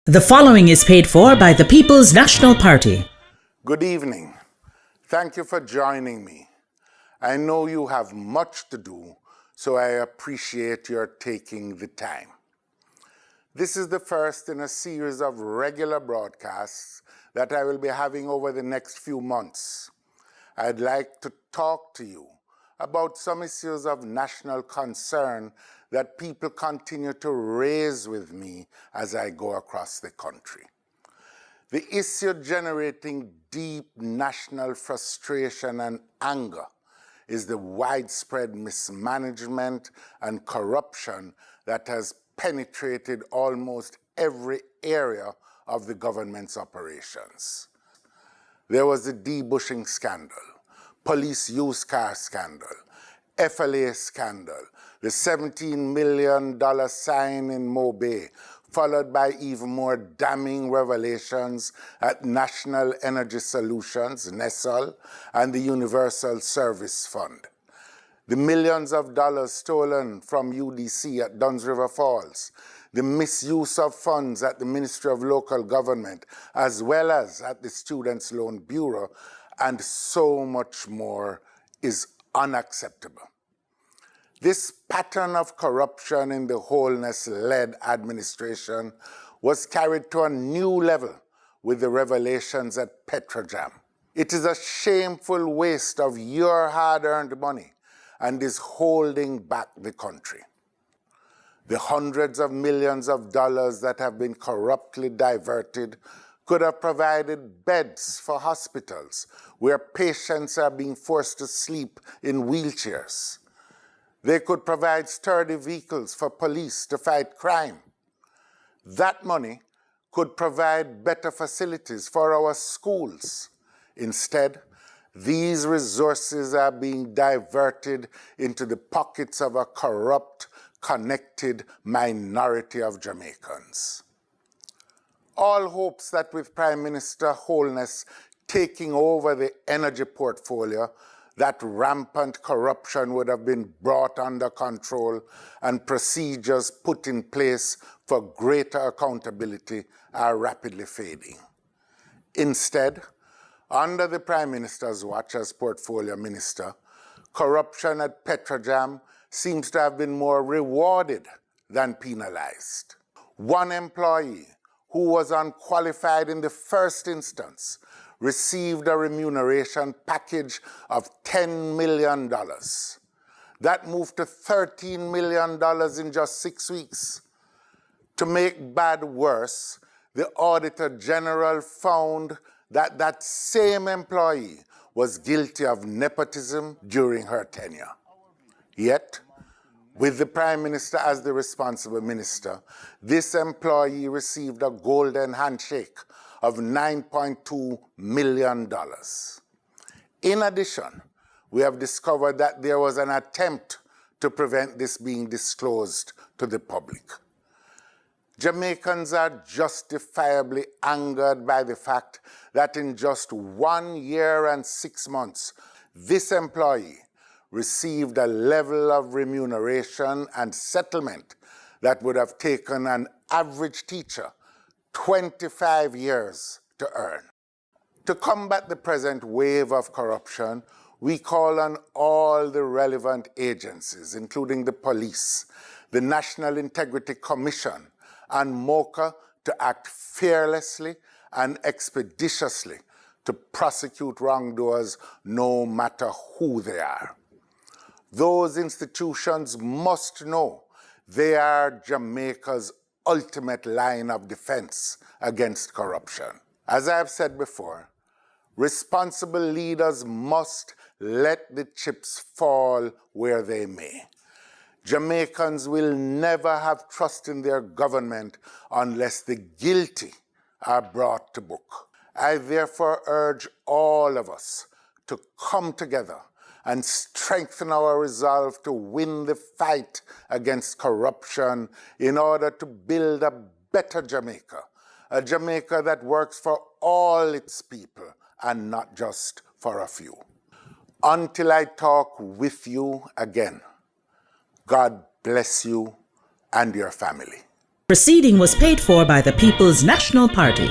The following is paid for by the People's National Party. Good evening. Thank you for joining me. I know you have much to do, so I appreciate your taking the time. This is the first in a series of regular broadcasts that I will be having over the next few months. I'd like to talk to you about some issues of national concern that people continue to raise with me as I go across the country. The issue generating deep national frustration and anger is the widespread mismanagement and corruption that has penetrated almost every area of the government's operations. There was the debushing scandal, police used car scandal, FLA scandal, the $17 million sign in Mobe, followed by even more damning revelations at National Energy Solutions, NESOL, and the Universal Service Fund. The millions of dollars stolen from UDC at Duns River Falls, the misuse of funds at the Ministry of Local Government, as well as at the Students' Loan Bureau, and so much more is unacceptable. This pattern of corruption in the Holness-led administration was carried to a new level with the revelations at Petrojam. It is a shameful waste of your hard-earned money and is holding back the country. The hundreds of millions of dollars that have been corruptly diverted could have provided beds for hospitals where patients are being forced to sleep in wheelchairs. They could provide sturdy vehicles for police to fight crime. That money could provide better facilities for our schools. Instead, these resources are being diverted into the pockets of a corrupt, connected minority of Jamaicans. All hopes that with Prime Minister Holness taking over the energy portfolio, that rampant corruption would have been brought under control and procedures put in place for greater accountability are rapidly fading. Instead, under the Prime Minister's watch as Portfolio Minister, corruption at Petrojam seems to have been more rewarded than penalized. One employee who was unqualified in the first instance received a remuneration package of $10 million. That moved to $13 million in just 6 weeks. To make bad worse, the Auditor General found that that same employee was guilty of nepotism during her tenure. Yet, with the Prime Minister as the responsible minister, this employee received a golden handshake of $9.2 million. In addition, we have discovered that there was an attempt to prevent this being disclosed to the public. Jamaicans are justifiably angered by the fact that in just 1 year and 6 months, this employee received a level of remuneration and settlement that would have taken an average teacher 25 years to earn. To combat the present wave of corruption, we call on all the relevant agencies, including the police, the National Integrity Commission, and MOCA to act fearlessly and expeditiously to prosecute wrongdoers no matter who they are. Those institutions must know they are Jamaica's ultimate line of defense against corruption. As I have said before, responsible leaders must let the chips fall where they may. Jamaicans will never have trust in their government unless the guilty are brought to book. I therefore urge all of us to come together and strengthen our resolve to win the fight against corruption in order to build a better Jamaica, a Jamaica that works for all its people and not just for a few. Until I talk with you again, God bless you and your family. Proceeding was paid for by the People's National Party.